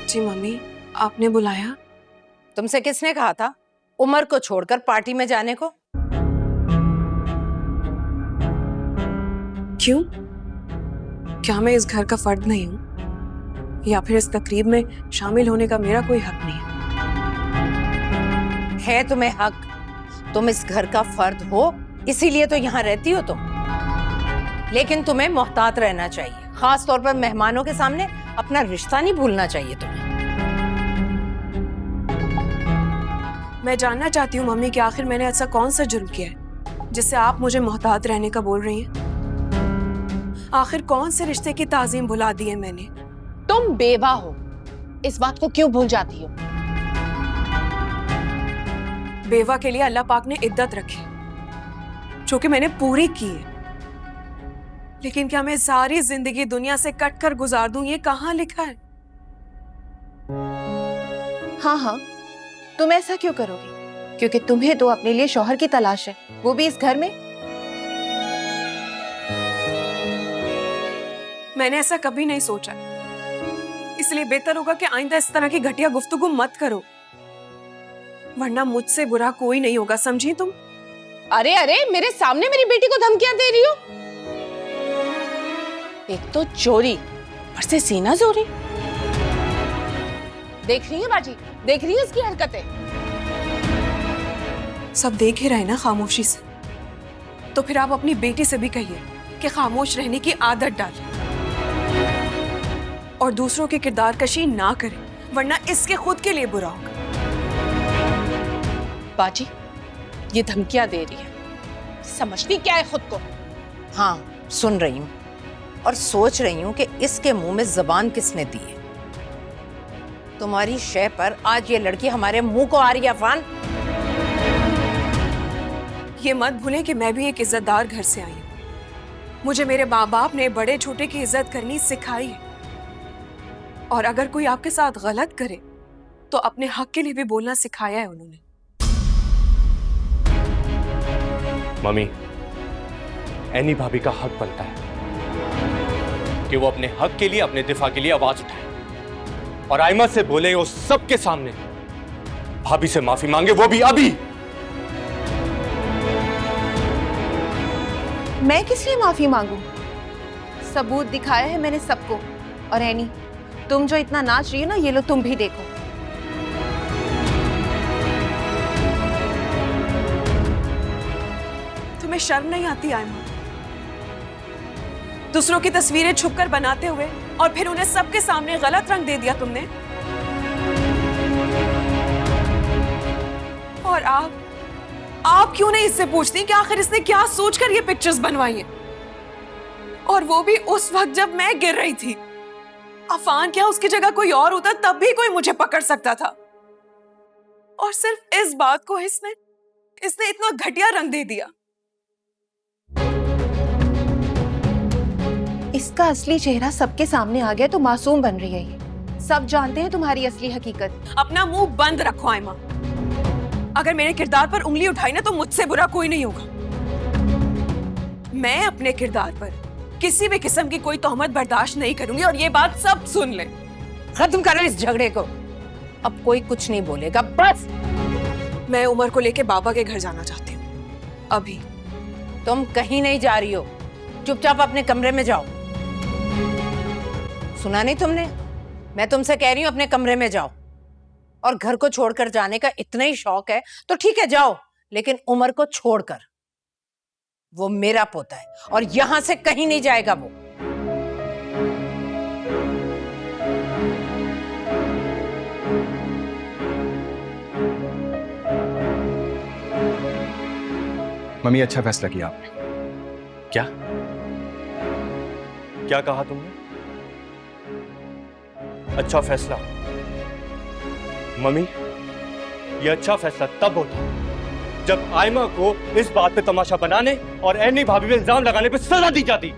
जी mummy, आपने बुलाया? तुमसे किसने कहा था उमर को छोड़कर पार्टी में जाने को? क्यों? क्या मैं इस घर का फर्द नहीं हूँ? या फिर इस तकरीब में शामिल होने का मेरा कोई हक नहीं है तुम्हें हक। तुम इस घर का फर्द हो, इसीलिए तो यहाँ रहती हो तुम। लेकिन तुम्हें मोहतात रहना चाहिए, खास तौर पर मेहमानों के सामने अपना रिश्ता नहीं भूलना चाहिए तुम्हें। मैं जानना चाहती हूँ मम्मी कि आखिर मैंने ऐसा कौन सा जुर्म किया है जिससे आप मुझे मोहतात रहने का बोल रही हैं? आखिर कौन से रिश्ते की ताजीम भुला दी है मैंने? तुम बेवा हो, इस बात को क्यों भूल जाती हो? बेवा के लिए अल्लाह पाक ने इद्दत रखी जो कि मैंने पूरी की है। लेकिन क्या मैं सारी जिंदगी दुनिया से कट कर गुजार दूं? ये कहाँ लिखा है? हाँ हाँ, तुम ऐसा क्यों करोगी? क्योंकि तुम्हें तो अपने लिए शौहर की तलाश है, वो भी इस घर में। मैंने ऐसा कभी नहीं सोचा, इसलिए बेहतर होगा कि आइंदा इस तरह की घटिया गुफ्तगू मत करो, वरना मुझसे बुरा कोई नहीं होगा, समझी तुम? अरे अरे, मेरे सामने मेरी बेटी को धमकियां दे रही हो? एक तो चोरी, ऊपर से सीना जोरी। देख रही है बाजी, देख रही है इसकी हरकतें। सब देख ही रहे ना खामोशी से, तो फिर आप अपनी बेटी से भी कहिए कि खामोश रहने की आदत डाले और दूसरों की किरदार कशी ना करे, वरना इसके खुद के लिए बुरा होगा। बाजी, ये धमकियां दे रही है, समझती क्या है खुद को? हाँ, सुन रही हूँ और सोच रही हूँ कि इसके मुंह में जबान किसने दी है। तुम्हारी शय पर आज ये लड़की हमारे मुंह को आ रही है अफान। ये मत भूलें कि मैं भी एक इज्जतदार घर से आई हूँ। मुझे मेरे माँ बाप ने बड़े छोटे की इज्जत करनी सिखाई है, और अगर कोई आपके साथ गलत करे तो अपने हक के लिए भी बोलना सिखाया है उन्होंने। मम्मी, एनी भाभी का हक बनता है कि वो अपने हक के लिए, अपने दिफा के लिए आवाज उठाए और आयमा से बोले उस सबके सामने, भाभी से माफी मांगे, वो भी अभी। मैं किस लिए माफी मांगू? सबूत दिखाया है मैंने सबको। और एनी, तुम जो इतना नाच रही हो ना, ये लो तुम भी देखो। तुम्हें शर्म नहीं आती आयमा? दूसरों की तस्वीरें छुपकर बनाते हुए और फिर उन्हें सबके सामने गलत रंग दे दिया तुमने। और आप क्यों नहीं इससे पूछती कि आखिर इसने क्या सोचकर ये पिक्चर्स बनवाई हैं? और वो भी उस वक्त जब मैं गिर रही थी। अफान क्या उसकी जगह कोई और होता तब भी कोई मुझे पकड़ सकता था, और सिर्फ इस बात को इसने इतना घटिया रंग दे दिया। इसका असली चेहरा सबके सामने आ गया तो मासूम बन रही है ये। सब जानते हैं तुम्हारी असली हकीकत। अपना मुंह बंद रखो आयमा। अगर मेरे किरदार पर उंगली उठाई ना तो मुझसे बुरा कोई नहीं होगा। मैं अपने किरदार पर किसी भी किस्म की कोई तोहमत बर्दाश्त नहीं करूंगी, और ये बात सब सुन ले। खत्म करो इस झगड़े को, अब कोई कुछ नहीं बोलेगा, बस। मैं उमर को लेके बाबा के घर जाना चाहती हूँ अभी। तुम कहीं नहीं जा रही हो, चुपचाप अपने कमरे में जाओ। सुना नहीं तुमने? मैं तुमसे कह रही हूं अपने कमरे में जाओ। और घर को छोड़कर जाने का इतना ही शौक है तो ठीक है जाओ, लेकिन उमर को छोड़कर। वो मेरा पोता है और यहां से कहीं नहीं जाएगा वो। मम्मी, अच्छा फैसला किया आपने। क्या क्या कहा तुमने? अच्छा फैसला? मम्मी, यह अच्छा फैसला तब होता जब आयमा को इस बात पे तमाशा बनाने और एनी भाभी पे इल्जाम लगाने पे सजा दी जाती।